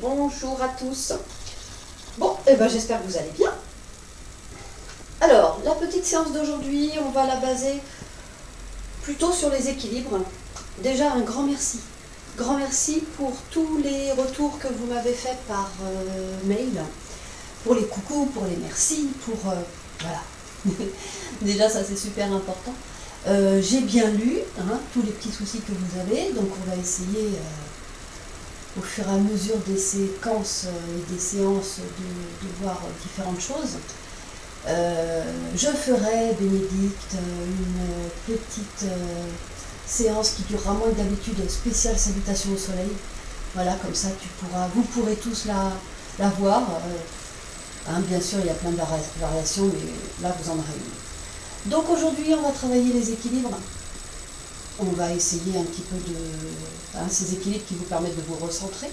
Bonjour à tous. Bon, j'espère que vous allez bien. Alors, la petite séance d'aujourd'hui, on va la baser plutôt sur les équilibres. Déjà, un grand merci. Grand merci pour tous les retours que vous m'avez faits par mail, pour les coucous, pour les merci, voilà. Déjà, ça c'est super important. J'ai bien lu tous les petits soucis que vous avez, donc on va essayer au fur et à mesure des séquences et des séances de voir différentes choses. Je ferai, Bénédicte, une petite séance qui durera moins que d'habitude, spéciale salutation au soleil. Voilà, comme ça vous pourrez tous la voir. Bien sûr, il y a plein de variations, mais là vous en aurez une. Donc aujourd'hui, on va travailler les équilibres. On va essayer un petit peu ces équilibres qui vous permettent de vous recentrer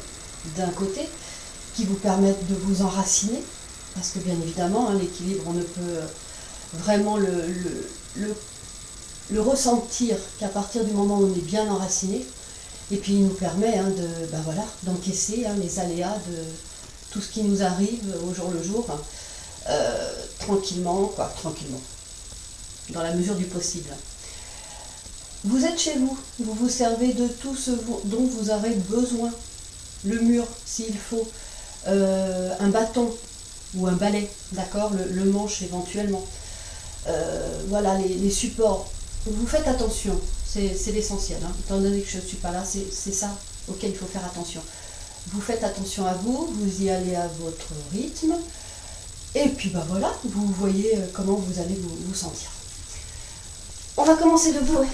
d'un côté, qui vous permettent de vous enraciner, parce que bien évidemment, l'équilibre, on ne peut vraiment le ressentir qu'à partir du moment où on est bien enraciné. Et puis il nous permet d'encaisser les aléas de tout ce qui nous arrive au jour le jour, tranquillement, dans la mesure du possible. Vous êtes chez vous, vous vous servez de tout ce dont vous aurez besoin. Le mur, s'il faut, un bâton ou un balai, d'accord, le manche éventuellement. Voilà, les supports. Vous faites attention, c'est l'essentiel. Étant donné que je ne suis pas là, c'est ça auquel il faut faire attention. Vous faites attention à vous, vous y allez à votre rythme. Et puis voilà, vous voyez comment vous allez vous sentir. On va commencer debout.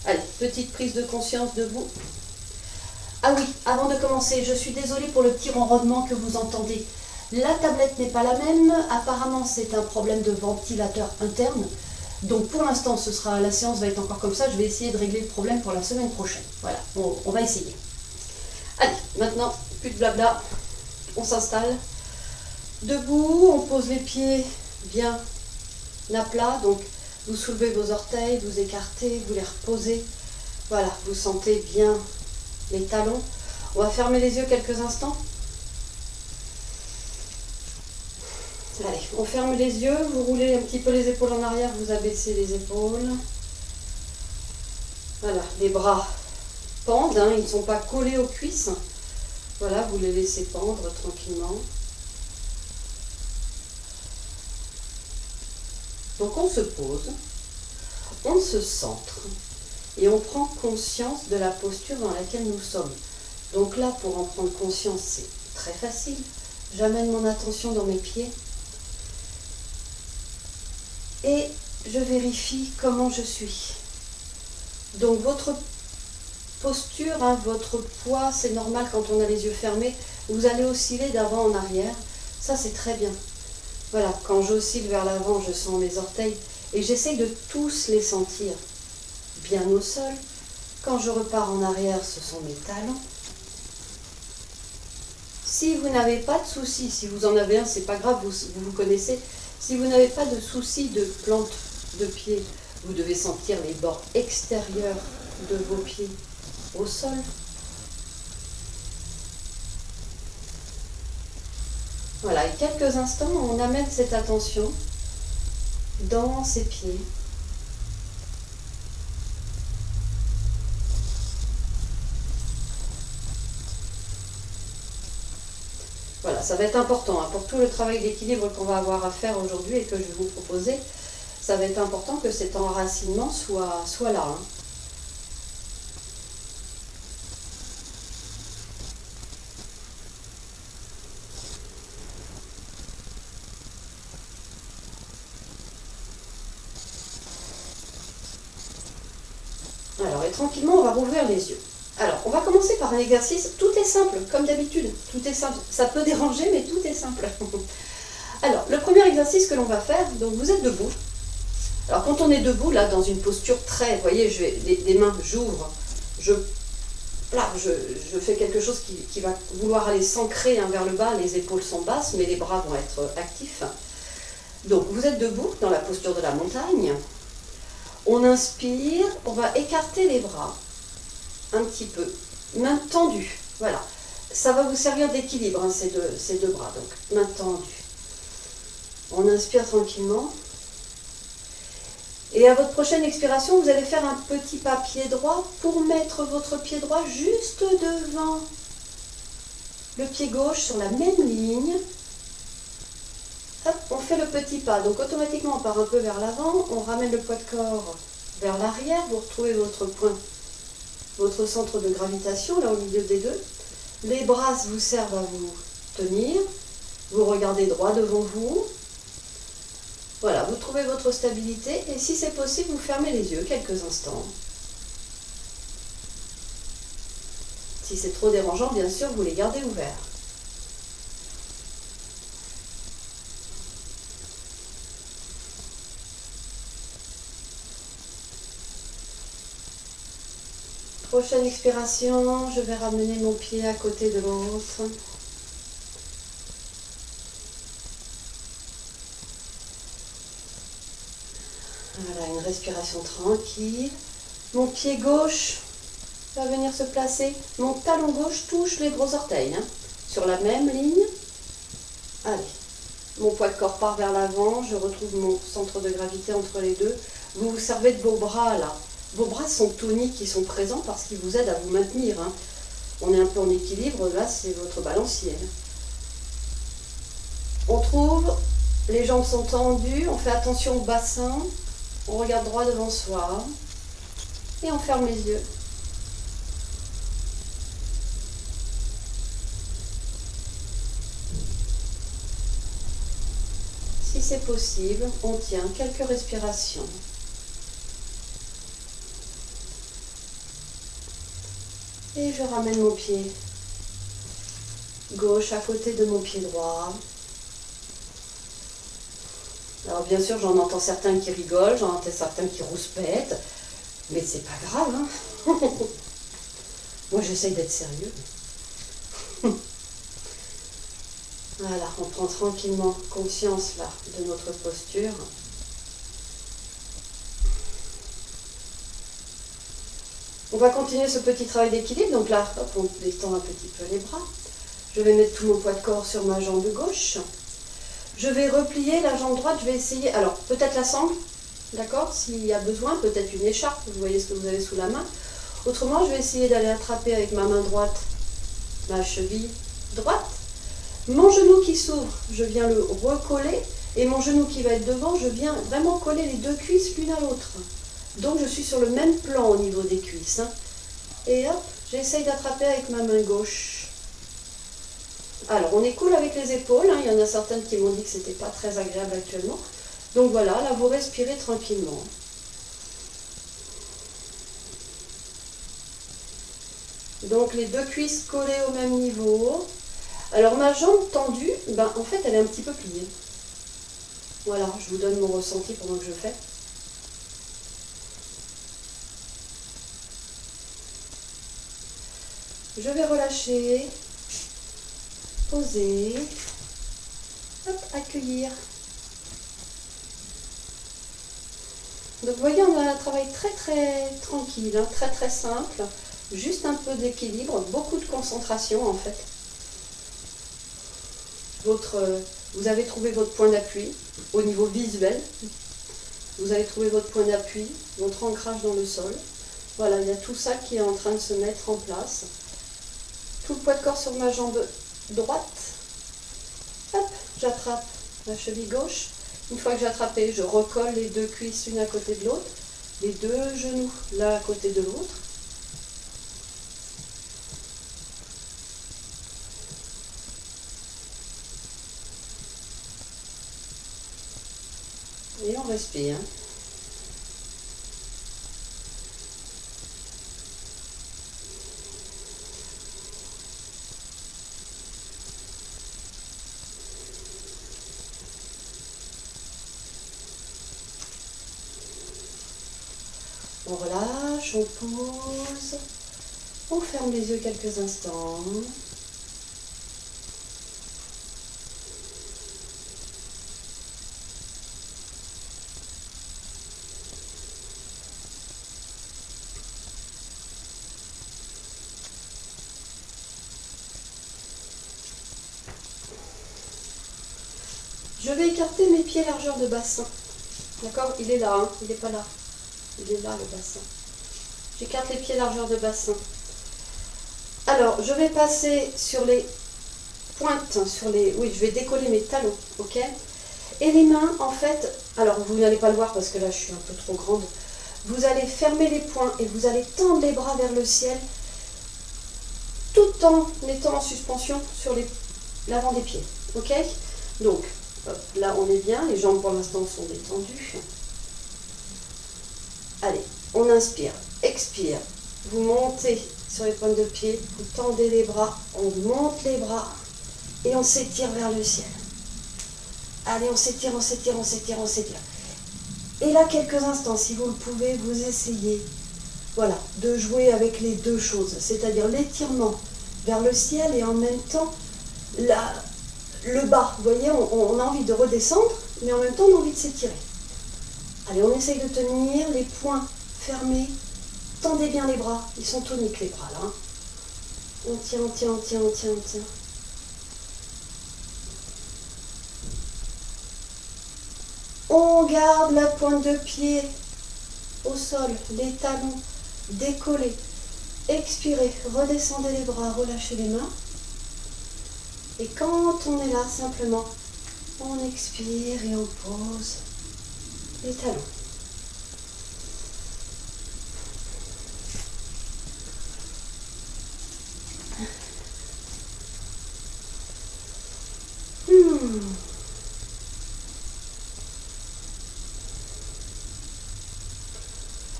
Allez, petite prise de conscience debout. Ah oui, avant de commencer, je suis désolée pour le petit ronronnement que vous entendez. La tablette n'est pas la même, apparemment c'est un problème de ventilateur interne. Donc pour l'instant, la séance va être encore comme ça, je vais essayer de régler le problème pour la semaine prochaine. Voilà, on va essayer. Allez, maintenant, plus de blabla, on s'installe. Debout, on pose les pieds bien à plat, donc vous soulevez vos orteils, vous écartez, vous les reposez. Voilà, vous sentez bien les talons. On va fermer les yeux quelques instants. Allez, on ferme les yeux, vous roulez un petit peu les épaules en arrière, vous abaissez les épaules. Voilà, les bras pendent, ils ne sont pas collés aux cuisses. Voilà, vous les laissez pendre tranquillement. Donc on se pose, on se centre et on prend conscience de la posture dans laquelle nous sommes. Donc là, pour en prendre conscience, c'est très facile. J'amène mon attention dans mes pieds et je vérifie comment je suis. Donc votre posture, votre poids, c'est normal quand on a les yeux fermés. Vous allez osciller d'avant en arrière. Ça, c'est très bien. Voilà, quand j'oscille vers l'avant, je sens mes orteils et j'essaye de tous les sentir bien au sol. Quand je repars en arrière, ce sont mes talons. Si vous n'avez pas de soucis, si vous en avez un, c'est pas grave, vous connaissez. Si vous n'avez pas de soucis de plante de pied, vous devez sentir les bords extérieurs de vos pieds au sol. Voilà, et quelques instants, on amène cette attention dans ses pieds. Voilà, ça va être important pour tout le travail d'équilibre qu'on va avoir à faire aujourd'hui et que je vais vous proposer. Ça va être important que cet enracinement soit là. Alors, et tranquillement, on va rouvrir les yeux. Alors, on va commencer par un exercice, tout est simple, comme d'habitude, tout est simple. Ça peut déranger, mais tout est simple. Alors, le premier exercice que l'on va faire, donc vous êtes debout. Alors, quand on est debout, là, dans une posture très, vous voyez, les mains, j'ouvre, je fais quelque chose qui va vouloir aller s'ancrer vers le bas, les épaules sont basses, mais les bras vont être actifs. Donc, vous êtes debout, dans la posture de la montagne. On inspire, on va écarter les bras. un petit peu. Main tendue, voilà. Ça va vous servir d'équilibre, hein, ces deux bras. Donc, main tendue. On inspire tranquillement. Et à votre prochaine expiration, vous allez faire un petit pas pied droit pour mettre votre pied droit juste devant le pied gauche sur la même ligne. Hop, on fait le petit pas. Donc automatiquement, on part un peu vers l'avant. On ramène le poids de corps vers l'arrière. Vous retrouvez votre point, votre centre de gravitation, là au milieu des deux. Les bras vous servent à vous tenir. Vous regardez droit devant vous. Voilà, vous trouvez votre stabilité et si c'est possible, vous fermez les yeux quelques instants. Si c'est trop dérangeant, bien sûr, vous les gardez ouverts. Prochaine expiration, je vais ramener mon pied à côté de l'autre. Voilà, une respiration tranquille. Mon pied gauche va venir se placer. Mon talon gauche touche les gros orteils, hein, sur la même ligne. Allez, mon poids de corps part vers l'avant. Je retrouve mon centre de gravité entre les deux. Vous vous servez de vos bras là. Vos bras sont toniques, ils sont présents parce qu'ils vous aident à vous maintenir. Hein. On est un peu en équilibre, là c'est votre balancier. On trouve, les jambes sont tendues, on fait attention au bassin. On regarde droit devant soi et on ferme les yeux. Si c'est possible, on tient quelques respirations. Et je ramène mon pied gauche à côté de mon pied droit. Alors bien sûr, j'en entends certains qui rigolent, j'en entends certains qui rouspètent, mais c'est pas grave, hein. Moi, j'essaye d'être sérieux. Voilà, on prend tranquillement conscience là de notre posture. On va continuer ce petit travail d'équilibre. Donc là, hop, on détend un petit peu les bras. Je vais mettre tout mon poids de corps sur ma jambe gauche. Je vais replier la jambe droite, je vais essayer, alors peut-être la sangle, d'accord, s'il y a besoin, peut-être une écharpe, vous voyez ce que vous avez sous la main. Autrement, je vais essayer d'aller attraper avec ma main droite ma cheville droite. Mon genou qui s'ouvre, je viens le recoller, et mon genou qui va être devant, je viens vraiment coller les deux cuisses l'une à l'autre. Donc je suis sur le même plan au niveau des cuisses. Hein. Et hop, j'essaye d'attraper avec ma main gauche. Alors, on est cool avec les épaules, hein. Il y en a certaines qui m'ont dit que c'était pas très agréable actuellement. Donc voilà, là vous respirez tranquillement. Donc les deux cuisses collées au même niveau. Alors ma jambe tendue, ben, en fait elle est un petit peu pliée. Voilà, je vous donne mon ressenti pendant que je fais. Je vais relâcher. Poser, hop, accueillir. Donc vous voyez, on a un travail très tranquille, hein, très simple, juste un peu d'équilibre, beaucoup de concentration en fait. Vous avez trouvé votre point d'appui au niveau visuel, vous avez trouvé votre point d'appui, votre ancrage dans le sol. Voilà, il y a tout ça qui est en train de se mettre en place. Tout le poids de corps sur ma jambe droite, hop, j'attrape la cheville gauche. Une fois que j'ai attrapé, je recolle les deux cuisses l'une à côté de l'autre, les deux genoux l'un à côté de l'autre. Et on respire. On relâche, on pose, on ferme les yeux quelques instants. Je vais écarter mes pieds largeur de bassin. D'accord? Il est là, hein, il n'est pas là. Il est là le bassin. J'écarte les pieds largeur de bassin. Alors, je vais passer sur les pointes, oui, je vais décoller mes talons, ok? Et les mains, en fait, alors vous n'allez pas le voir parce que là je suis un peu trop grande. Vous allez fermer les poings et vous allez tendre les bras vers le ciel tout en étant en suspension sur l'avant des pieds, ok? Donc, hop, là on est bien, les jambes pour l'instant sont détendues. Allez, on inspire, expire, vous montez sur les pointes de pied, vous tendez les bras, on monte les bras et on s'étire vers le ciel. Allez, on s'étire, on s'étire, on s'étire, on s'étire. Et là, quelques instants, si vous le pouvez, vous essayez, voilà, de jouer avec les deux choses, c'est-à-dire l'étirement vers le ciel et en même temps le bas. Vous voyez, on a envie de redescendre, mais en même temps, on a envie de s'étirer. Allez, on essaye de tenir les poings fermés. Tendez bien les bras, ils sont toniques les bras là. Hein. On tient, on tient, on tient, on tient, on tient. On garde la pointe de pied au sol, les talons décollés. Expirez, redescendez les bras, relâchez les mains. Et quand on est là, simplement, on expire et on pose les talons.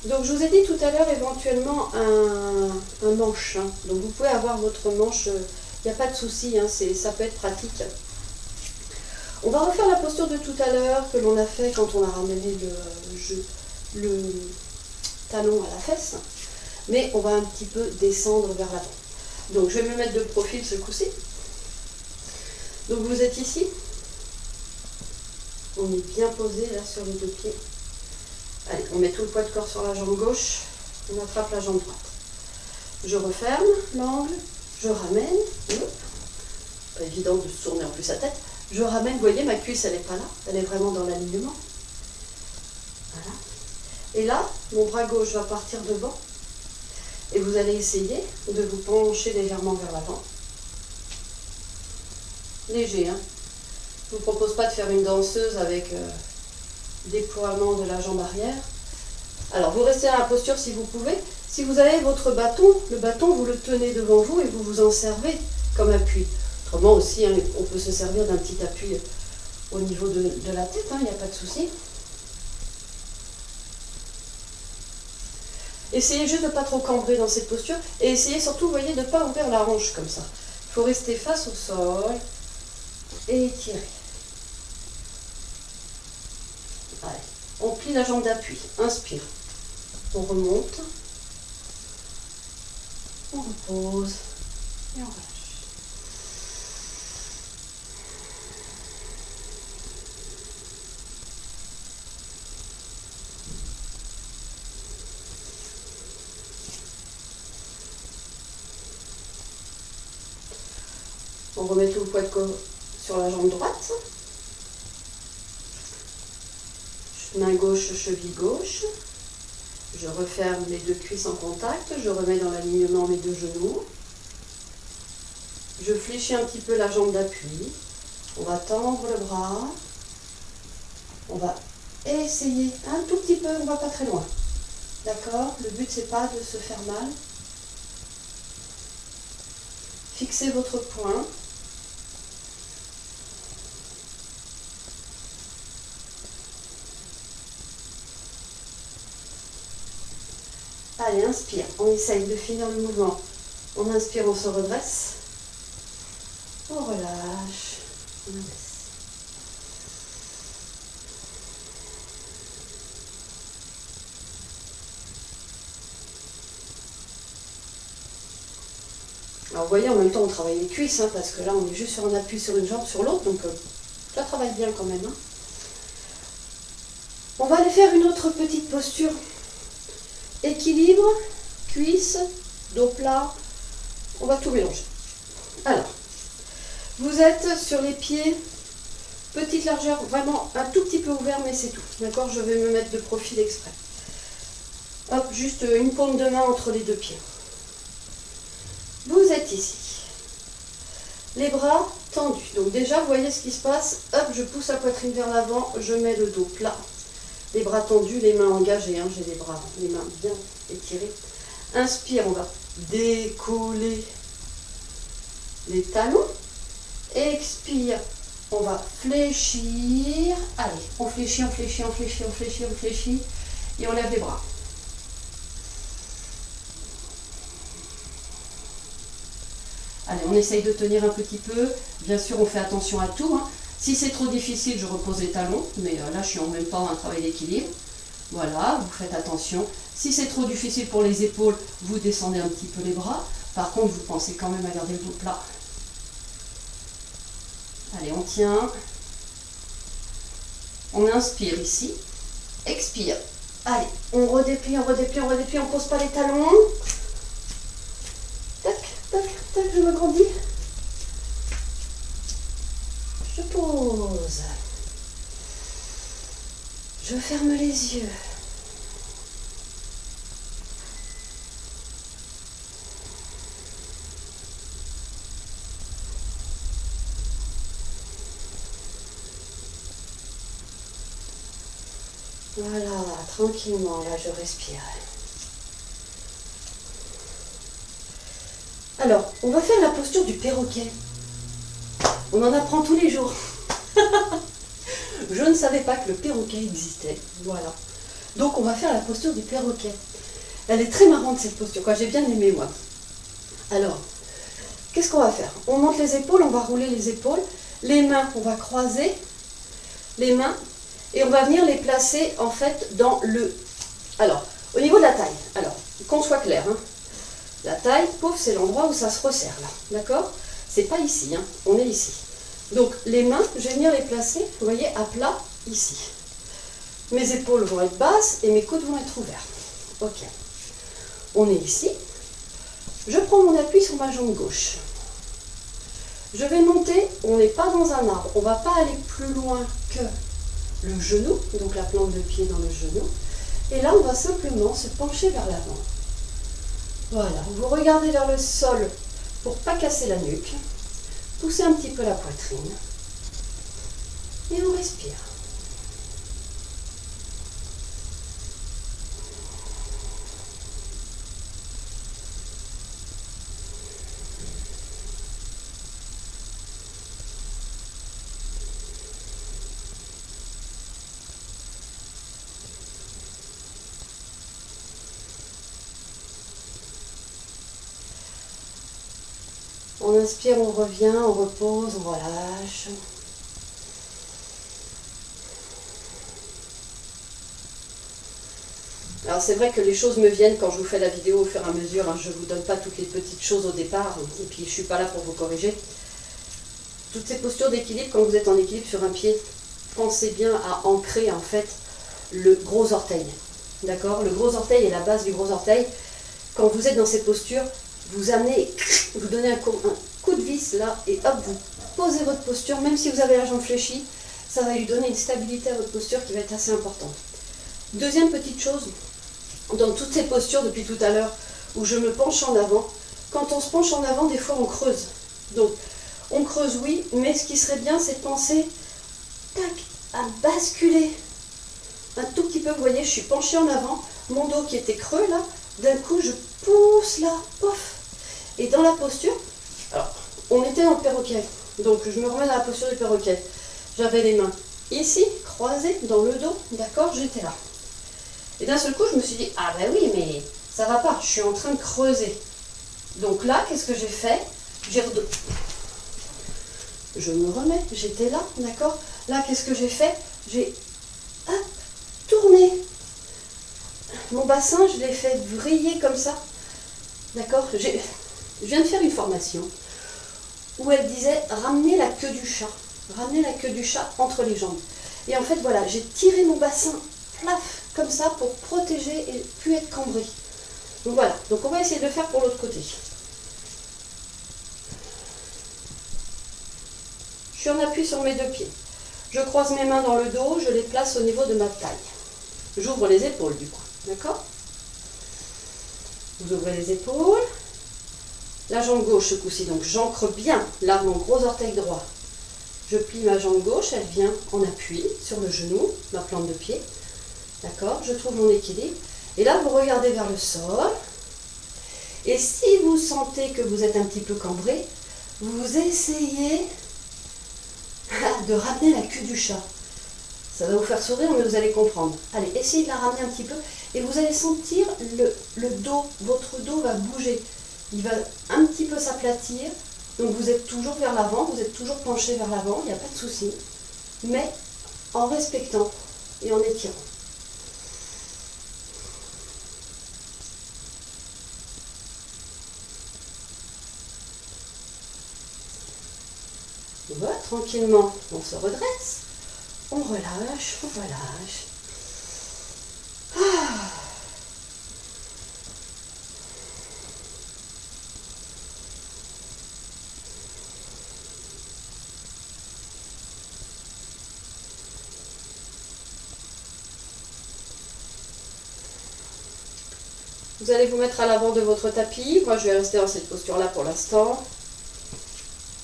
Donc je vous ai dit tout à l'heure éventuellement un manche. Hein. Donc vous pouvez avoir votre manche, il n'y a pas de souci, hein, ça peut être pratique. On va refaire la posture de tout à l'heure que l'on a fait quand on a ramené le talon à la fesse. Mais on va un petit peu descendre vers l'avant. Donc je vais me mettre de profil ce coup-ci. Donc vous êtes ici. On est bien posé là sur les deux pieds. Allez, on met tout le poids de corps sur la jambe gauche, on attrape la jambe droite. Je referme l'angle, je ramène, pas évident de se tourner en plus sa tête, je ramène, vous voyez, ma cuisse elle n'est pas là, elle est vraiment dans l'alignement. Voilà. Et là, mon bras gauche va partir devant, et vous allez essayer de vous pencher légèrement vers l'avant. Léger, hein. Je ne vous propose pas de faire une danseuse avec... déploiement de la jambe arrière. Alors vous restez dans la posture si vous pouvez. Si vous avez votre bâton, le bâton vous le tenez devant vous et vous vous en servez comme appui. Autrement aussi, hein, on peut se servir d'un petit appui au niveau de la tête, il n'y a pas de souci. Essayez juste de ne pas trop cambrer dans cette posture et essayez surtout, vous voyez, de ne pas ouvrir la hanche comme ça. Il faut rester face au sol et étirer. Allez, on plie la jambe d'appui, inspire, on remonte, on repose et on relâche. On remet tout le poids de corps sur la jambe droite. Main gauche, cheville gauche. Je referme les deux cuisses en contact. Je remets dans l'alignement mes deux genoux. Je fléchis un petit peu la jambe d'appui. On va tendre le bras. On va essayer un tout petit peu, on ne va pas très loin. D'accord? Le but, c'est pas de se faire mal. Fixez votre poing. Allez, inspire. On essaye de finir le mouvement. On inspire, on se redresse. On relâche. On abaisse. Alors vous voyez, en même temps on travaille les cuisses, hein, parce que là on est juste sur un appui sur une jambe, sur l'autre, donc ça travaille bien quand même. Hein. On va aller faire une autre petite posture. Équilibre, cuisses, dos plat, on va tout mélanger. Alors, vous êtes sur les pieds Petite largeur, vraiment un tout petit peu ouvert, mais c'est tout. D'accord, je vais me mettre de profil exprès. Hop, juste une paume de main entre les deux pieds. Vous êtes ici. Les bras tendus. Donc déjà, vous voyez ce qui se passe. Hop, je pousse la poitrine vers l'avant, je mets le dos plat. Les bras tendus, les mains engagées. Hein, j'ai les mains bien étirées. Inspire, on va décoller les talons. Expire, on va fléchir. Allez, on fléchit, on fléchit, on fléchit, on fléchit, on fléchit. Et on lève les bras. Allez, on essaye de tenir un petit peu. Bien sûr, on fait attention à tout. Hein. Si c'est trop difficile, je repose les talons. Mais là, je suis en même temps à un travail d'équilibre. Voilà, vous faites attention. Si c'est trop difficile pour les épaules, vous descendez un petit peu les bras. Par contre, vous pensez quand même à garder le dos plat. Allez, on tient. On inspire ici. Expire. Allez, on redéplie, on redéplie, on redéplie. On ne pose pas les talons. Tac, tac, tac, je me grandis. Je pose. Je ferme les yeux. Voilà, tranquillement, là je respire. Alors, on va faire la posture du perroquet. On en apprend tous les jours. Je ne savais pas que le perroquet existait. Voilà. Donc on va faire la posture du perroquet. Elle est très marrante cette posture, quoi. J'ai bien aimé moi. Alors, qu'est-ce qu'on va faire? On monte les épaules, on va rouler les épaules. Les mains, on va croiser les mains. Et on va venir les placer en fait dans le... Alors, au niveau de la taille, alors, qu'on soit clair, hein, la taille, pouf, c'est l'endroit où ça se resserre là, d'accord? C'est pas ici, hein, on est ici. Donc, les mains, je vais venir les placer, vous voyez, à plat, ici. Mes épaules vont être basses et mes coudes vont être ouverts. Ok. On est ici. Je prends mon appui sur ma jambe gauche. Je vais monter, on n'est pas dans un arbre, on ne va pas aller plus loin que le genou, donc la plante de pied dans le genou. Et là, on va simplement se pencher vers l'avant. Voilà, vous regardez vers le sol pour ne pas casser la nuque. Poussez un petit peu la poitrine. Et on respire. On inspire, on revient, on repose, on relâche. Alors c'est vrai que les choses me viennent quand je vous fais la vidéo au fur et à mesure. Hein, je ne vous donne pas toutes les petites choses au départ. Et puis je ne suis pas là pour vous corriger. Toutes ces postures d'équilibre, quand vous êtes en équilibre sur un pied, pensez bien à ancrer en fait le gros orteil. D'accord? Le gros orteil est la base du gros orteil. Quand vous êtes dans cette posture, vous amenez, vous donnez un coup de vis là et hop, vous posez votre posture, même si vous avez la jambe fléchie, ça va lui donner une stabilité à votre posture qui va être assez importante. Deuxième petite chose, dans toutes ces postures depuis tout à l'heure où je me penche en avant, quand on se penche en avant, des fois on creuse. Donc on creuse oui, mais ce qui serait bien c'est de penser tac, à basculer un tout petit peu. Vous voyez, je suis penchée en avant, mon dos qui était creux là, d'un coup je pousse là, pof. Et dans la posture, alors, on était dans le perroquet, donc je me remets dans la posture du perroquet. J'avais les mains ici, croisées dans le dos, d'accord, j'étais là. Et d'un seul coup, je me suis dit, ah ben oui, mais ça va pas, je suis en train de creuser. Donc là, qu'est-ce que j'ai fait? Je me remets, j'étais là, d'accord. Là, qu'est-ce que j'ai fait? J'ai tourné. Mon bassin, je l'ai fait vriller comme ça, d'accord. Je viens de faire une formation où elle disait ramener la queue du chat. Ramener la queue du chat entre les jambes. Et en fait, voilà, j'ai tiré mon bassin, plaf, comme ça, pour protéger et plus être cambré. Donc voilà, donc on va essayer de le faire pour l'autre côté. Je suis en appui sur mes deux pieds. Je croise mes mains dans le dos, je les place au niveau de ma taille. J'ouvre les épaules du coup, d'accord? Vous ouvrez les épaules. La jambe gauche ce coup-ci, donc j'ancre bien là mon gros orteil droit. Je plie ma jambe gauche, elle vient en appui sur le genou, ma plante de pied. D'accord? Je trouve mon équilibre. Et là, vous regardez vers le sol. Et si vous sentez que vous êtes un petit peu cambré, vous essayez de ramener la queue du chat. Ça va vous faire sourire, mais vous allez comprendre. Allez, essayez de la ramener un petit peu. Et vous allez sentir le dos, votre dos va bouger. Il va un petit peu s'aplatir. Donc vous êtes toujours vers l'avant, vous êtes toujours penché vers l'avant, il n'y a pas de souci. Mais en respectant et en étirant. Voilà, tranquillement, on se redresse, on relâche, on relâche. Ah. Vous allez vous mettre à l'avant de votre tapis. Moi, je vais rester dans cette posture-là pour l'instant.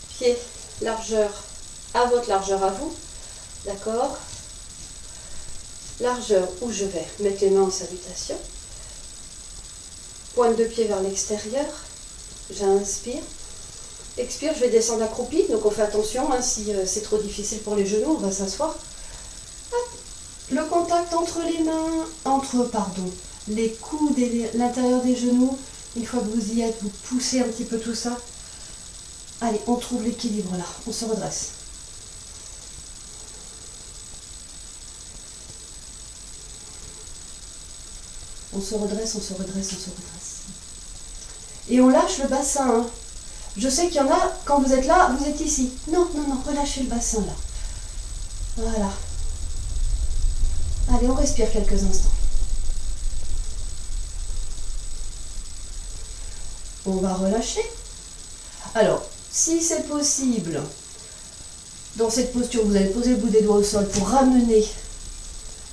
Pied, largeur, à votre largeur à vous. D'accord? Largeur où je vais mettre les mains en salutation. Pointe de pied vers l'extérieur. J'inspire. Expire, je vais descendre accroupi. Donc on fait attention, hein, si c'est trop difficile pour les genoux, on va s'asseoir. Le contact entre les mains, les coudes et l'intérieur des genoux. Une fois que vous y êtes, vous poussez un petit peu tout ça. Allez, on trouve l'équilibre là, on se redresse. On se redresse, on se redresse, on se redresse. Et on lâche le bassin. Hein. Je sais qu'il y en a, quand vous êtes là, vous êtes ici. Non, non, non, relâchez le bassin là. Voilà. Allez, on respire quelques instants. On va relâcher. Alors, si c'est possible, dans cette posture, vous allez poser le bout des doigts au sol pour ramener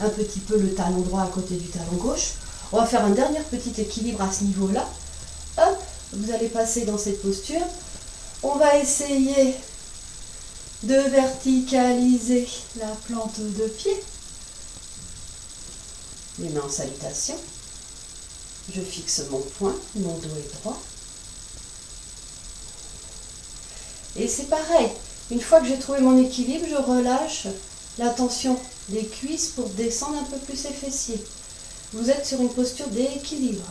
un petit peu le talon droit à côté du talon gauche. On va faire un dernier petit équilibre à ce niveau-là. Hop, vous allez passer dans cette posture. On va essayer de verticaliser la plante de pied. Les mains en salutation. Je fixe mon poing, mon dos est droit. Et c'est pareil, une fois que j'ai trouvé mon équilibre, je relâche la tension des cuisses pour descendre un peu plus les fessiers. Vous êtes sur une posture d'équilibre.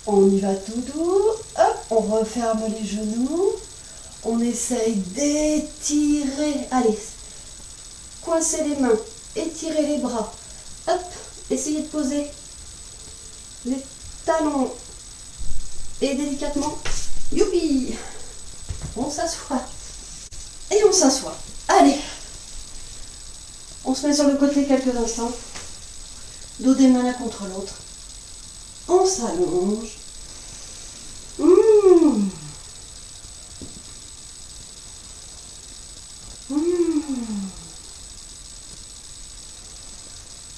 On y va tout doux. Hop, on referme les genoux. On essaye d'étirer. Allez, coincez les mains, étirez les bras. Hop, essayez de poser les talons. Et délicatement, youpi, on s'assoit. Et on s'assoit. Allez, on se met sur le côté quelques instants. Dos des mains l'un contre l'autre. On s'allonge.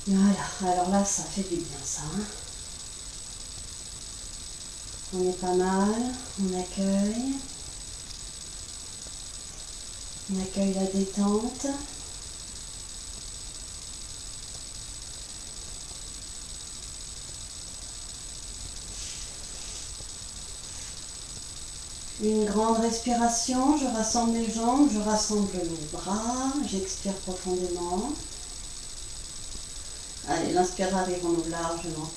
Voilà, alors là, ça fait du bien, ça. Hein. On est pas mal, on accueille. On accueille la détente. Une grande respiration, je rassemble mes jambes, je rassemble mes bras, j'expire profondément. Allez, l'inspire arrive, on ouvre largement.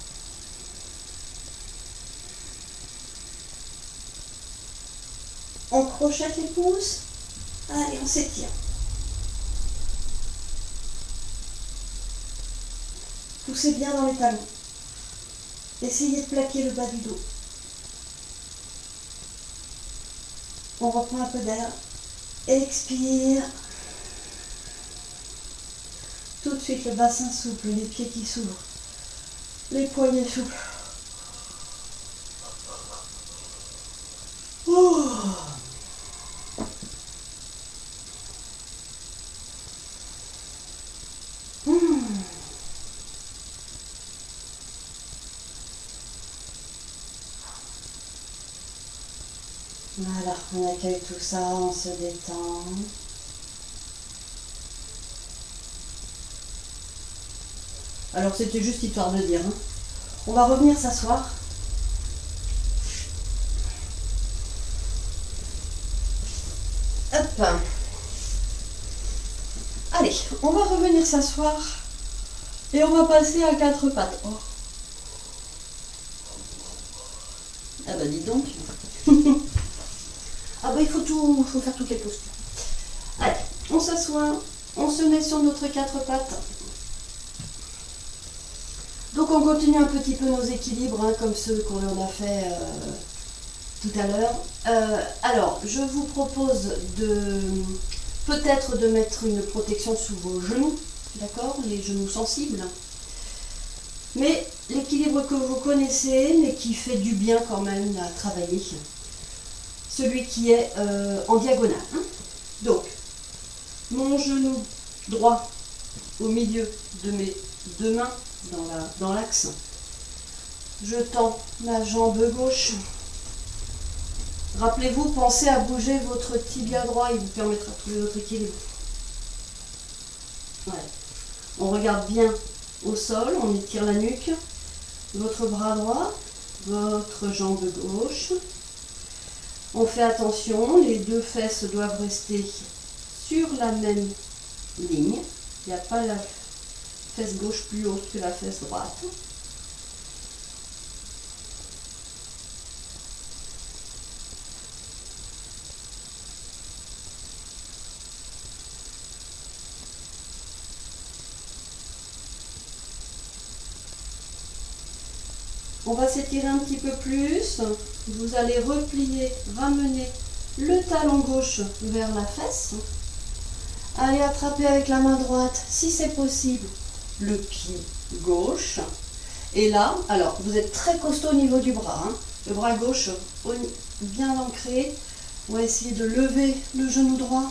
On crochette les pouces. Allez, on s'étire. Poussez bien dans les talons. Essayez de plaquer le bas du dos. On reprend un peu d'air. Expire. Tout de suite le bassin souple, les pieds qui s'ouvrent. Les poignets souples. Voilà, on accueille tout ça, on se détend. Alors c'était juste histoire de dire. Hein. On va revenir s'asseoir. Hop. Allez, on va revenir s'asseoir et on va passer à quatre pattes. Oh. Ah bah dis donc. Ah bah il faut faire toutes les postures. Allez, on s'assoit, on se met sur notre quatre pattes. Donc on continue un petit peu nos équilibres, hein, comme ceux qu'on a fait tout à l'heure. Alors, je vous propose peut-être de mettre une protection sous vos genoux, d'accord, les genoux sensibles. Mais l'équilibre que vous connaissez, mais qui fait du bien quand même à travailler, celui qui est en diagonale. Hein. Donc, mon genou droit au milieu de mes deux mains dans l'axe. Je tends ma jambe gauche. Rappelez-vous, pensez à bouger votre tibia droit, il vous permettra de trouver votre équilibre. Ouais. On regarde bien au sol, on étire la nuque, votre bras droit, votre jambe gauche. On fait attention, les deux fesses doivent rester sur la même ligne. Il n'y a pas la fesse gauche plus haute que la fesse droite. On va s'étirer un petit peu plus. Vous allez replier, ramener le talon gauche vers la fesse. Allez attraper avec la main droite, si c'est possible, le pied gauche. Et là, alors, vous êtes très costaud au niveau du bras. Hein. Le bras gauche bien ancré. On va essayer de lever le genou droit.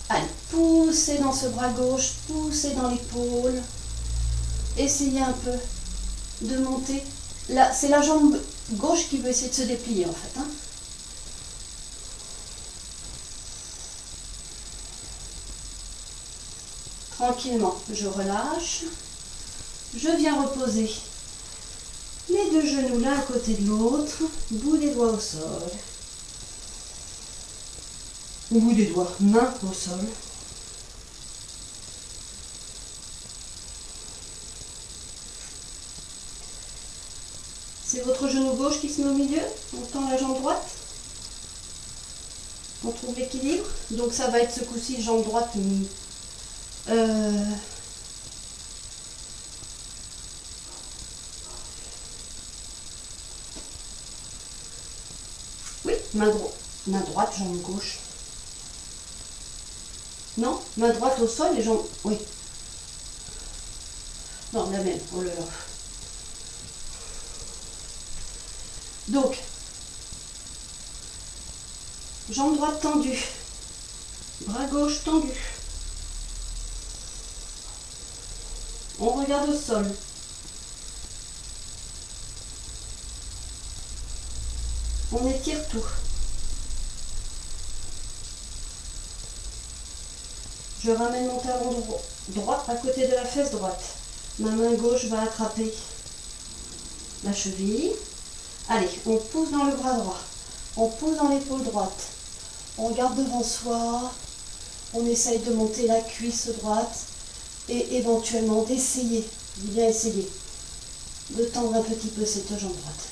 Allez, poussez dans ce bras gauche, poussez dans l'épaule. Essayez un peu de monter. Là, c'est la jambe gauche qui veut essayer de se déplier en fait. Hein. Tranquillement, je relâche. Je viens reposer les deux genoux l'un à côté de l'autre, bout des doigts au sol. Au bout des doigts, main au sol. C'est votre genou gauche qui se met au milieu. On tend la jambe droite. On trouve l'équilibre. Donc ça va être ce coup-ci jambe droite. Oui, main droite, jambe gauche. Non, main droite au sol et jambe... Oui. Non, la même. Oh là là. Donc, jambe droite tendue. Bras gauche tendu. On regarde au sol. On étire tout. Je ramène mon talon droit à côté de la fesse droite. Ma main gauche va attraper la cheville. Allez, on pousse dans le bras droit. On pousse dans l'épaule droite. On regarde devant soi. On essaye de monter la cuisse droite. Et éventuellement d'essayer, bien essayer, de tendre un petit peu cette jambe droite.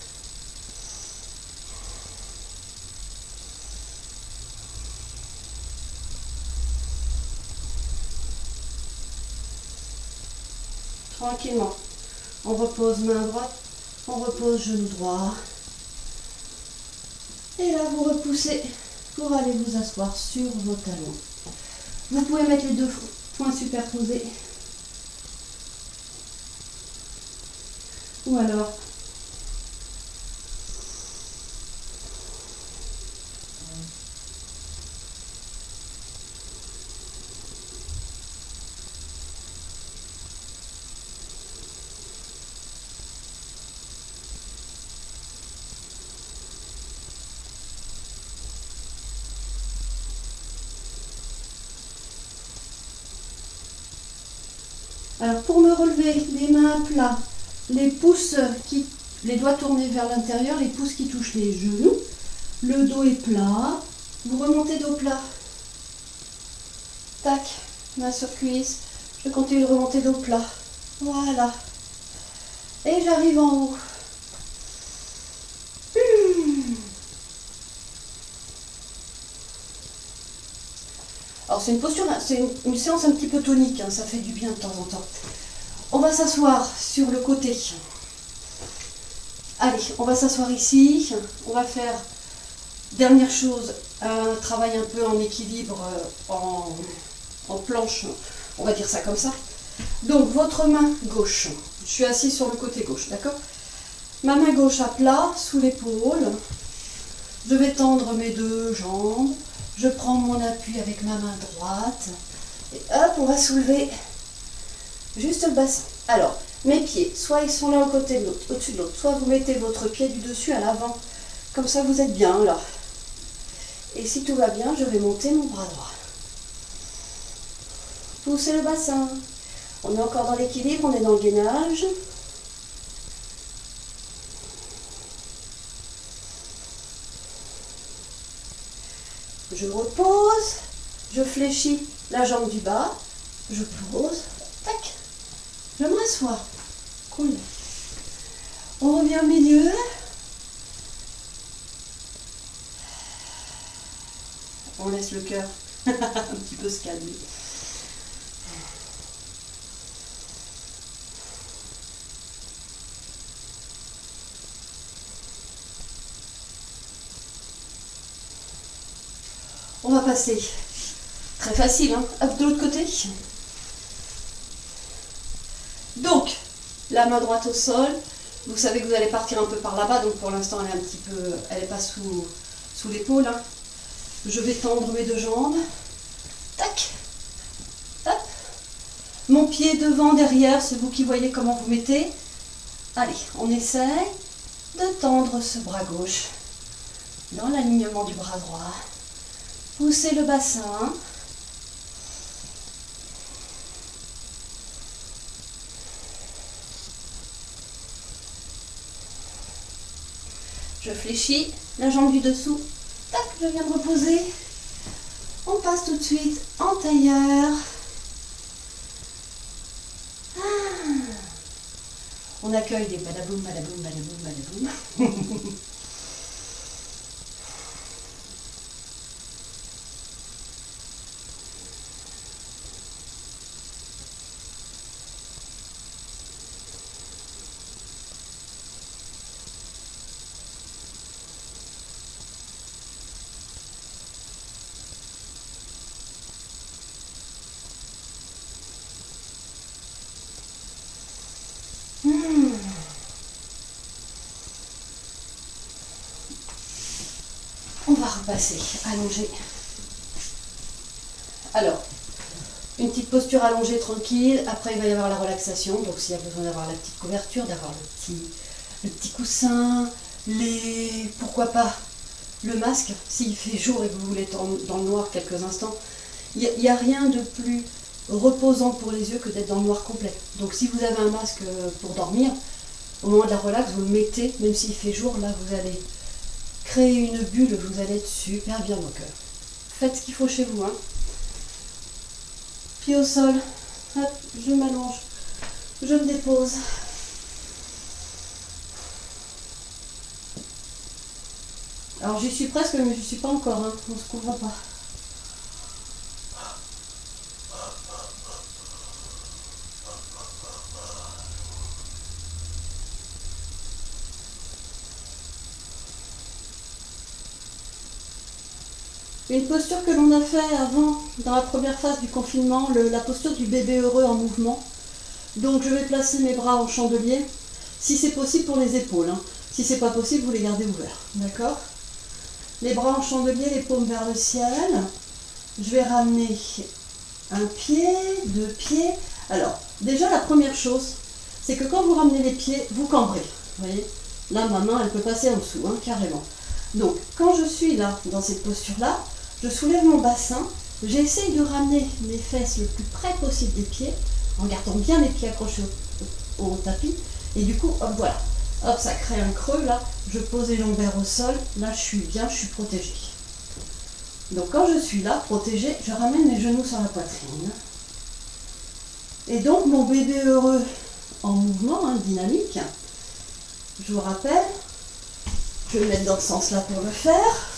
Tranquillement. On repose main droite, on repose genou droit. Et là, vous repoussez pour aller vous asseoir sur vos talons. Vous pouvez mettre les deux poings superposés. Ou alors, Alors pour me relever, les mains à plat, les pouces les doigts tournés vers l'intérieur, les pouces qui touchent les genoux, le dos est plat, vous remontez dos plat. Tac, main sur cuisse, je continue de remonter dos plat. Voilà. Et j'arrive en haut. Alors c'est une posture, c'est une séance un petit peu tonique, hein, ça fait du bien de temps en temps. On va s'asseoir sur le côté. Allez, on va s'asseoir ici. On va faire, dernière chose, un travail un peu en équilibre, en planche, on va dire ça comme ça. Donc votre main gauche, je suis assise sur le côté gauche, d'accord? Ma main gauche à plat, sous l'épaule. Je vais tendre mes deux jambes. Je prends mon appui avec ma main droite. Et hop, on va soulever juste le bassin. Alors, mes pieds, soit ils sont là au côté de l'autre, au-dessus de l'autre, soit vous mettez votre pied du dessus à l'avant. Comme ça, vous êtes bien là. Et si tout va bien, je vais monter mon bras droit. Poussez le bassin. On est encore dans l'équilibre, on est dans le gainage. Je repose, je fléchis la jambe du bas, je pose, tac, je me rassois. Cool. On revient au milieu. On laisse le cœur un petit peu se calmer. On va passer. Très facile, hein? Hop, de l'autre côté. Donc, la main droite au sol. Vous savez que vous allez partir un peu par là-bas, donc pour l'instant elle est un petit peu, elle n'est pas sous l'épaule. Hein. Je vais tendre mes deux jambes. Tac. Hop. Mon pied devant, derrière, c'est vous qui voyez comment vous mettez. Allez, on essaye de tendre ce bras gauche dans l'alignement du bras droit. Poussez le bassin. Je fléchis la jambe du dessous. Tac, je viens de reposer. On passe tout de suite en tailleur. On accueille des badaboum, badaboum, badaboum, badaboum. On va repasser, allongé. Alors, une petite posture allongée tranquille. Après, il va y avoir la relaxation. Donc, s'il y a besoin d'avoir la petite couverture, d'avoir le petit coussin, pourquoi pas le masque, s'il fait jour et que vous voulez être dans le noir quelques instants. Il n'y a rien de plus reposant pour les yeux que d'être dans le noir complet. Donc, si vous avez un masque pour dormir, au moment de la relax, vous le mettez, même s'il fait jour, là, vous allez créer une bulle, vous allez être super bien. Donc, faites ce qu'il faut chez vous. Hein. Pied au sol, hop, je m'allonge, je me dépose. Alors, j'y suis presque, mais je ne suis pas encore, hein. On ne se couvre pas. Une posture que l'on a fait avant, dans la première phase du confinement, la posture du bébé heureux en mouvement. Donc je vais placer mes bras en chandelier, si c'est possible pour les épaules. Hein. Si c'est pas possible, vous les gardez ouverts. D'accord? Les bras en chandelier, les paumes vers le ciel. Je vais ramener un pied, deux pieds. Alors, déjà la première chose, c'est que quand vous ramenez les pieds, vous cambrez. Vous voyez? Là, ma main, elle peut passer en dessous, hein, carrément. Donc, quand je suis là, dans cette posture-là, je soulève mon bassin, j'essaye de ramener mes fesses le plus près possible des pieds, en gardant bien les pieds accrochés au tapis. Et du coup, hop, voilà. Hop, ça crée un creux, là. Je pose les lombaires au sol. Là, je suis bien, je suis protégée. Donc, quand je suis là, protégée, je ramène mes genoux sur la poitrine. Et donc, mon bébé heureux en mouvement, hein, dynamique. Je vous rappelle, je vais me mettre dans ce sens-là pour le faire.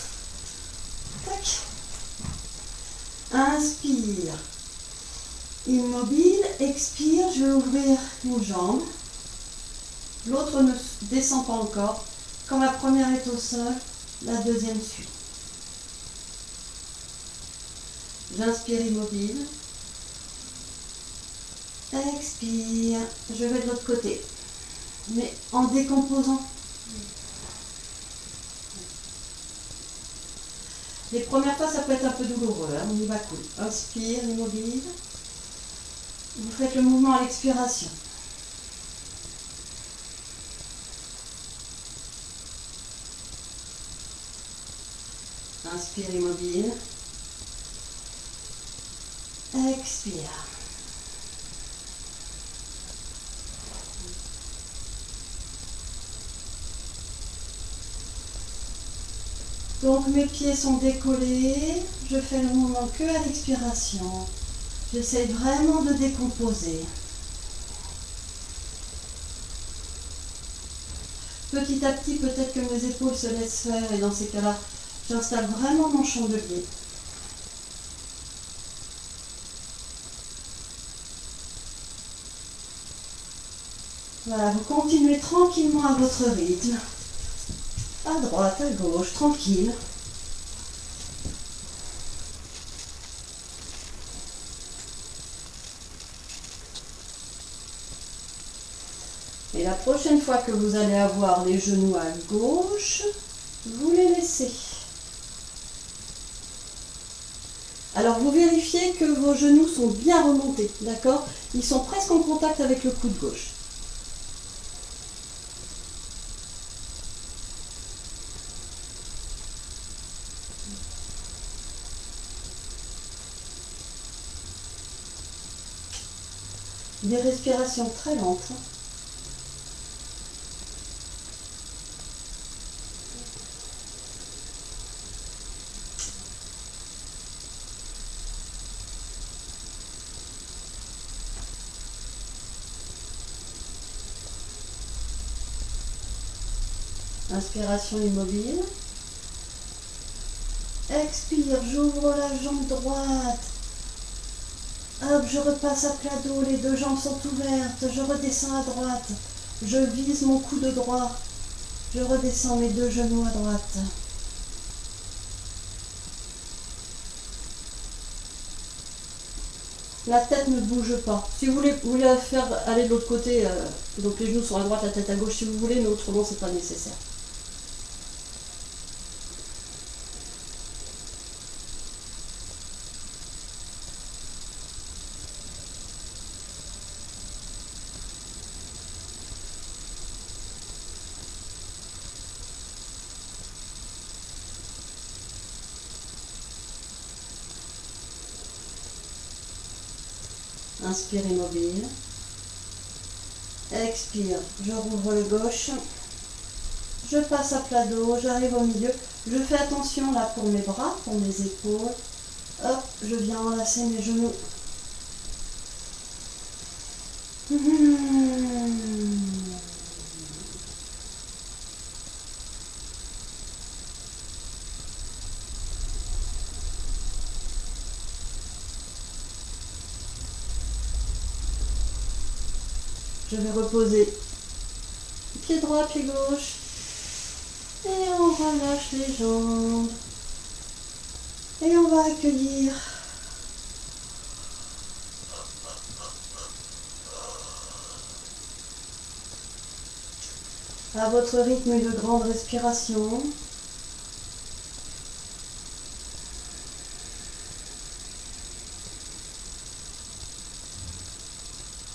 Tac. Inspire. Immobile, expire, je vais ouvrir une jambe. L'autre ne descend pas encore. Quand la première est au sol, la deuxième suit. J'inspire immobile. Expire. Je vais de l'autre côté. Mais en décomposant. Les premières fois, ça peut être un peu douloureux. Hein, on y va cool. Inspire, immobile. Vous faites le mouvement à l'expiration. Inspire, immobile. Expire. Donc mes pieds sont décollés, je fais le mouvement que à l'expiration. J'essaie vraiment de décomposer. Petit à petit, peut-être que mes épaules se laissent faire et dans ces cas-là, j'installe vraiment mon chandelier. Voilà, vous continuez tranquillement à votre rythme. À droite, à gauche, tranquille. Et la prochaine fois que vous allez avoir les genoux à gauche, vous les laissez. Alors vous vérifiez que vos genoux sont bien remontés, d'accord? Ils sont presque en contact avec le coude gauche. Des respirations très lentes. Inspiration immobile. Expire, j'ouvre la jambe droite. Hop, je repasse à plat dos, les deux jambes sont ouvertes, je redescends à droite. Je vise mon coude droit. Je redescends mes deux genoux à droite. La tête ne bouge pas. Si vous voulez la faire aller de l'autre côté, donc les genoux sont à droite, la tête à gauche si vous voulez, mais autrement c'est pas nécessaire. Inspire immobile. Expire, je rouvre le gauche. Je passe à plat dos, j'arrive au milieu. Je fais attention là pour mes bras, pour mes épaules. Hop, je viens enlacer mes genoux. Je vais reposer pied droit, pied gauche. Et on relâche les jambes. Et on va accueillir à votre rythme de grande respiration.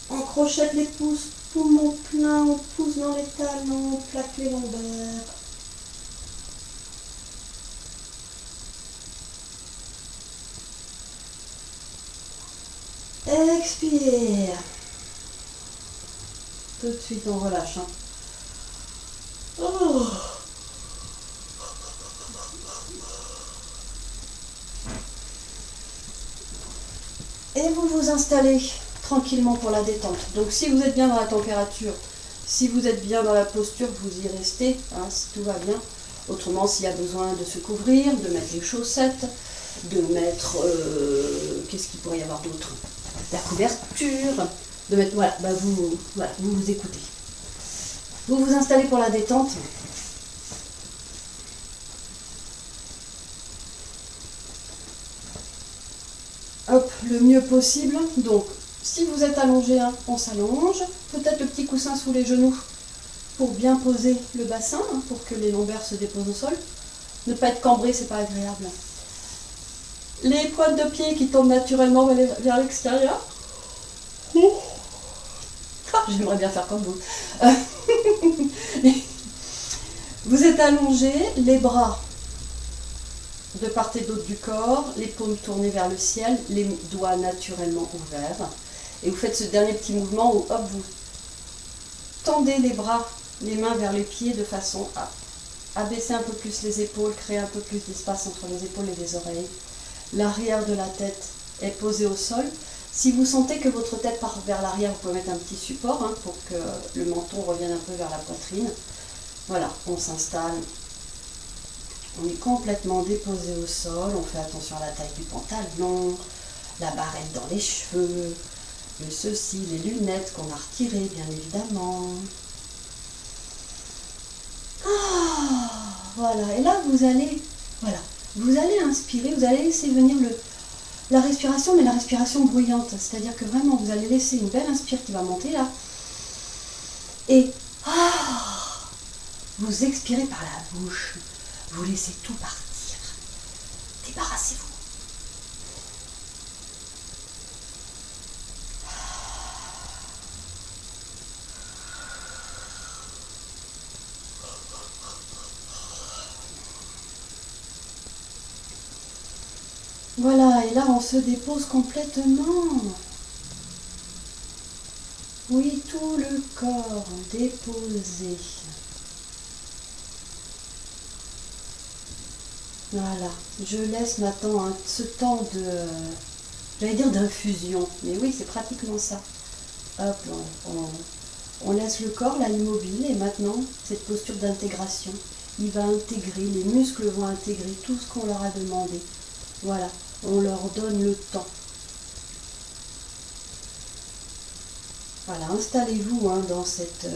On crochette les pouces, poumons pleins, on pousse dans les talons, on plaque les lombaires. Expire. Tout de suite on relâche. Hein. Oh. Et vous vous installez tranquillement pour la détente. Donc si vous êtes bien dans la température, si vous êtes bien dans la posture, vous y restez, hein, si tout va bien. Autrement, s'il y a besoin de se couvrir, de mettre les chaussettes, de mettre... qu'est-ce qu'il pourrait y avoir d'autre? La couverture, de mettre... Voilà, bah vous vous écoutez. Vous vous installez pour la détente. Hop, le mieux possible. Donc, si vous êtes allongé, hein, on s'allonge. Peut-être le petit coussin sous les genoux pour bien poser le bassin, hein, pour que les lombaires se déposent au sol. Ne pas être cambré, c'est pas agréable. Les pointes de pied qui tombent naturellement vers l'extérieur. J'aimerais bien faire comme vous. Vous êtes allongé, les bras de part et d'autre du corps, les paumes tournées vers le ciel, les doigts naturellement ouverts. Et vous faites ce dernier petit mouvement où hop, vous tendez les bras, les mains vers les pieds de façon à abaisser un peu plus les épaules, créer un peu plus d'espace entre les épaules et les oreilles. L'arrière de la tête est posé au sol. Si vous sentez que votre tête part vers l'arrière, vous pouvez mettre un petit support, hein, pour que le menton revienne un peu vers la poitrine. Voilà, on s'installe. On est complètement déposé au sol. On fait attention à la taille du pantalon, la barrette dans les cheveux, le ceci, les lunettes qu'on a retirées, bien évidemment. Ah, voilà, et là vous allez inspirer, vous allez laisser venir la respiration, mais la respiration bruyante, c'est-à-dire que vraiment vous allez laisser une belle inspire qui va monter là, et vous expirez par la bouche, vous laissez tout partir, débarrassez-vous. Voilà, et là on se dépose complètement. Oui, tout le corps déposé. Voilà, je laisse maintenant ce temps de, j'allais dire d'infusion, mais oui, c'est pratiquement ça. Hop, on laisse le corps là immobile, et maintenant, cette posture d'intégration, il va intégrer, les muscles vont intégrer tout ce qu'on leur a demandé. Voilà, on leur donne le temps. Voilà, installez-vous, hein, dans cette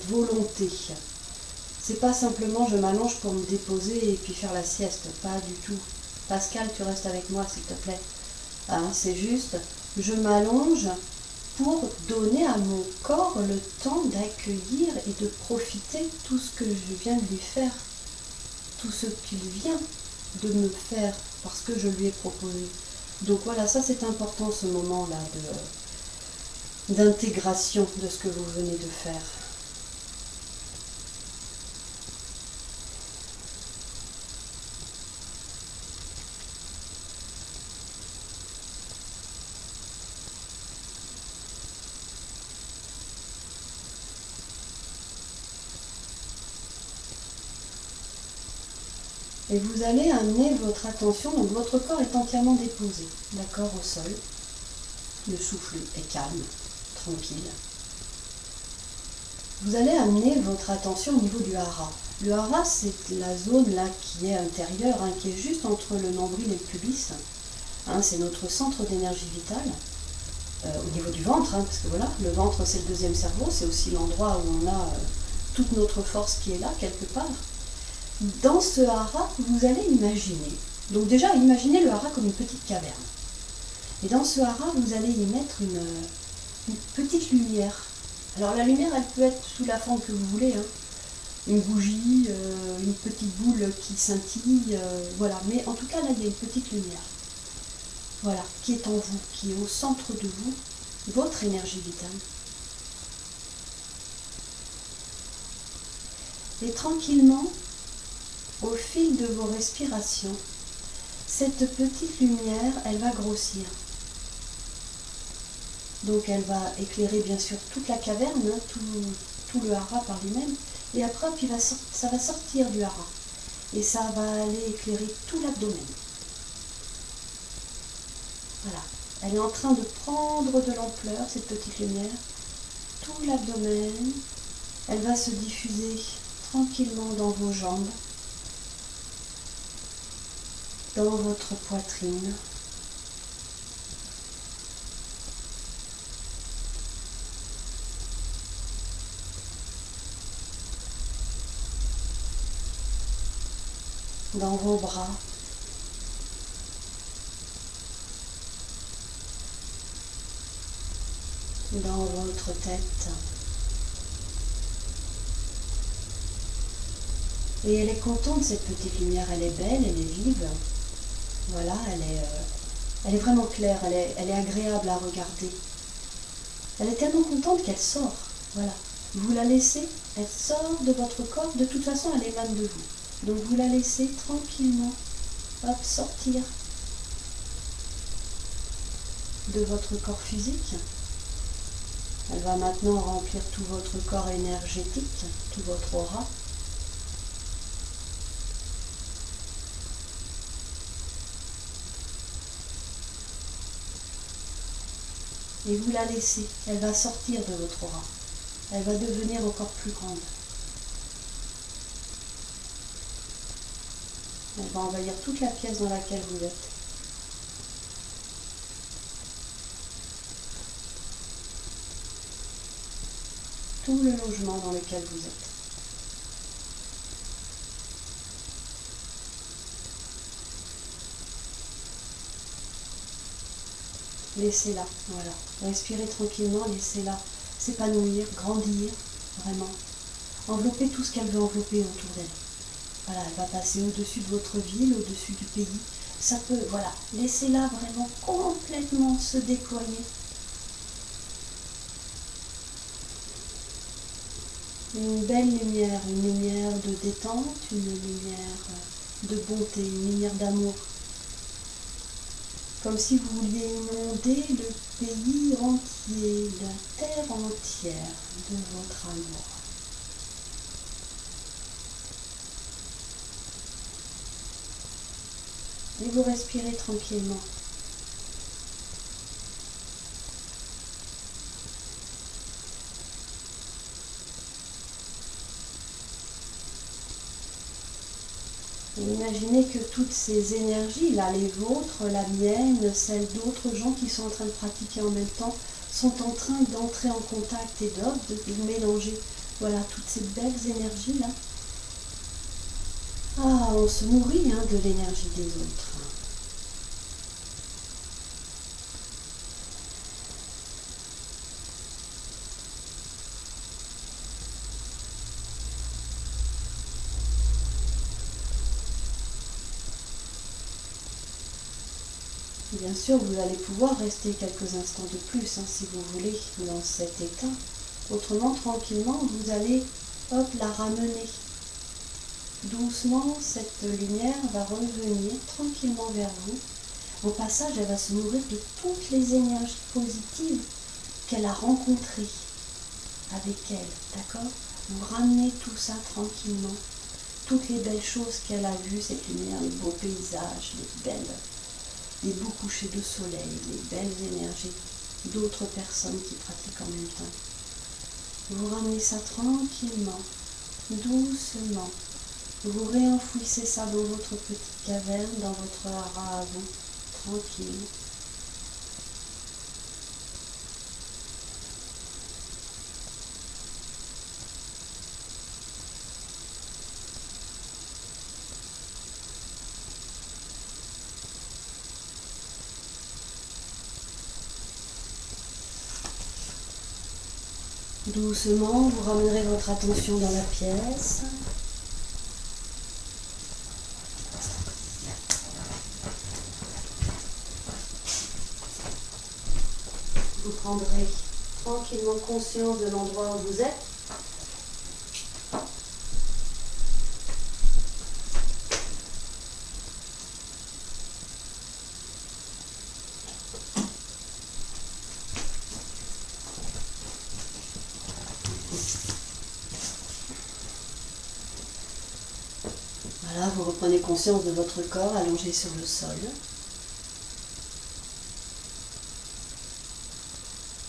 volonté. C'est pas simplement je m'allonge pour me déposer et puis faire la sieste, pas du tout. Pascal, tu restes avec moi s'il te plaît. Hein, c'est juste, je m'allonge pour donner à mon corps le temps d'accueillir et de profiter de tout ce que je viens de lui faire, tout ce qu'il vient de me faire parce que je lui ai proposé. Donc voilà, ça c'est important, ce moment-là d'intégration de ce que vous venez de faire. Et vous allez amener votre attention, donc votre corps est entièrement déposé, d'accord, au sol. Le souffle est calme, tranquille. Vous allez amener votre attention au niveau du hara. Le hara, c'est la zone là qui est intérieure, hein, qui est juste entre le nombril et le pubis. Hein, c'est notre centre d'énergie vitale, au niveau du ventre, hein, parce que voilà, le ventre c'est le deuxième cerveau, c'est aussi l'endroit où on a toute notre force qui est là, quelque part. Dans ce hara, vous allez imaginer, donc déjà imaginez le hara comme une petite caverne. Et dans ce hara, vous allez y mettre une petite lumière. Alors la lumière, elle peut être sous la forme que vous voulez, hein. Une bougie, une petite boule qui scintille, voilà. Mais en tout cas, là, il y a une petite lumière. Voilà, qui est en vous, qui est au centre de vous, votre énergie vitale. Et tranquillement, au fil de vos respirations, cette petite lumière, elle va grossir. Donc elle va éclairer bien sûr toute la caverne, hein, tout le hara par lui-même. Et après, puis ça va sortir du hara. Et ça va aller éclairer tout l'abdomen. Voilà. Elle est en train de prendre de l'ampleur, cette petite lumière. Tout l'abdomen. Elle va se diffuser tranquillement dans vos jambes, dans votre poitrine. Dans vos bras. Dans votre tête. Et elle est contente, cette petite lumière, elle est belle, elle est vive. Voilà, elle est vraiment claire, elle est agréable à regarder. Elle est tellement contente qu'elle sort. Voilà. Vous la laissez, elle sort de votre corps, de toute façon elle émane de vous. Donc vous la laissez tranquillement, hop, sortir de votre corps physique. Elle va maintenant remplir tout votre corps énergétique, tout votre aura. Et vous la laissez, elle va sortir de votre aura. Elle va devenir encore plus grande. Elle va envahir toute la pièce dans laquelle vous êtes. Tout le logement dans lequel vous êtes. Laissez-la, voilà. Respirez tranquillement, laissez-la s'épanouir, grandir, vraiment. Enveloppez tout ce qu'elle veut envelopper autour d'elle. Voilà, elle va passer au-dessus de votre ville, au-dessus du pays. Ça peut, voilà, laissez-la vraiment complètement se déployer. Une belle lumière, une lumière de détente, une lumière de bonté, une lumière d'amour. Comme si vous vouliez inonder le pays entier, la terre entière de votre amour. Et vous respirez tranquillement. Et imaginez que toutes ces énergies-là, les vôtres, la mienne, celles d'autres gens qui sont en train de pratiquer en même temps, sont en train d'entrer en contact et de mélanger. Voilà, toutes ces belles énergies-là. Ah, on se nourrit de l'énergie des autres. Bien sûr, vous allez pouvoir rester quelques instants de plus, si vous voulez, dans cet état. Autrement, tranquillement, vous allez, hop, la ramener. Doucement, cette lumière va revenir tranquillement vers vous. Au passage, elle va se nourrir de toutes les énergies positives qu'elle a rencontrées avec elle, d'accord? Vous ramenez tout ça tranquillement. Toutes les belles choses qu'elle a vues, cette lumière, les beaux paysages, les beaux couchers de soleil, les belles énergies d'autres personnes qui pratiquent en même temps. Vous ramenez ça tranquillement, doucement. Vous réenfouissez ça dans votre petite caverne, dans votre hara à vous, tranquille. Doucement, vous ramènerez votre attention dans la pièce. Vous prendrez tranquillement conscience de l'endroit où vous êtes. Voilà, vous reprenez conscience de votre corps allongé sur le sol.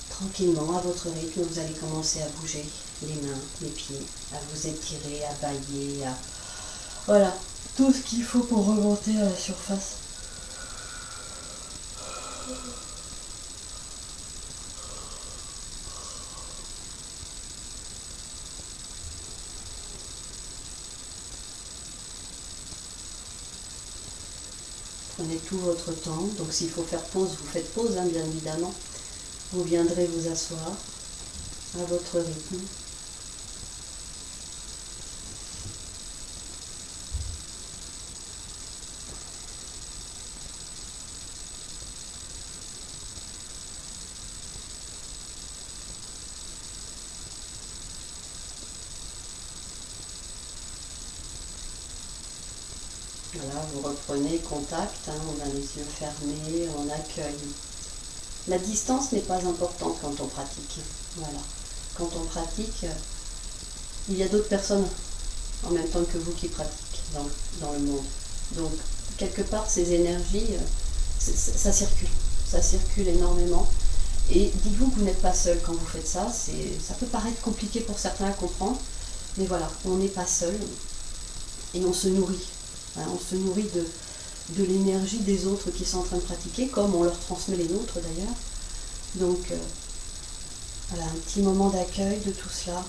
Tranquillement, à votre rythme, vous allez commencer à bouger les mains, les pieds, à vous étirer, à bâiller, à... Voilà, tout ce qu'il faut pour remonter à la surface. Prenez tout votre temps, donc s'il faut faire pause, vous faites pause, hein, bien évidemment. Vous viendrez vous asseoir à votre rythme. Voilà, vous reprenez contact, hein, on a les yeux fermés, on accueille. La distance n'est pas importante quand on pratique. Voilà. Quand on pratique, il y a d'autres personnes en même temps que vous qui pratiquent dans le monde. Donc, quelque part, ces énergies, ça circule. Ça circule énormément. Et dites-vous que vous n'êtes pas seul quand vous faites ça. Ça peut paraître compliqué pour certains à comprendre. Mais voilà, on n'est pas seul. Et on se nourrit. Hein, on se nourrit de l'énergie des autres qui sont en train de pratiquer, comme on leur transmet les nôtres d'ailleurs. Donc, voilà, un petit moment d'accueil de tout cela.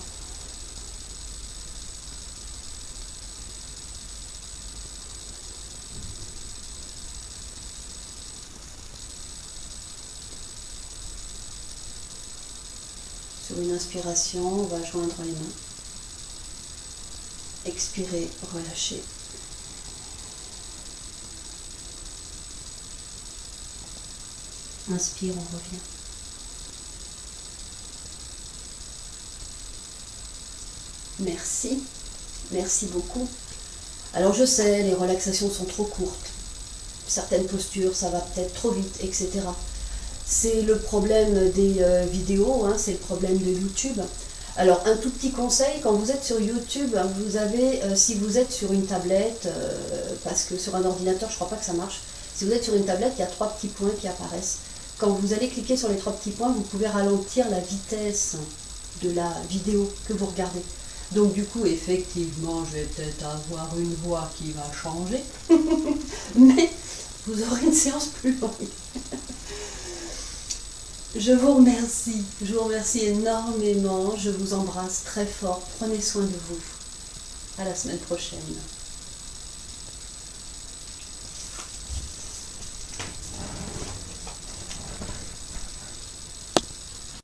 Sur une inspiration, on va joindre les mains. Expirez, relâchez. Inspire, on revient. Merci, merci beaucoup. Alors je sais, les relaxations sont trop courtes. Certaines postures, ça va peut-être trop vite, etc. C'est le problème des vidéos, hein, c'est le problème de YouTube. Alors un tout petit conseil, quand vous êtes sur YouTube, vous avez, si vous êtes sur une tablette, parce que sur un ordinateur je ne crois pas que ça marche, si vous êtes sur une tablette, il y a 3 petits points qui apparaissent. Quand vous allez cliquer sur les 3 petits points, vous pouvez ralentir la vitesse de la vidéo que vous regardez. Donc du coup, effectivement, je vais peut-être avoir une voix qui va changer, mais vous aurez une séance plus longue. Je vous remercie énormément, je vous embrasse très fort, prenez soin de vous. À la semaine prochaine.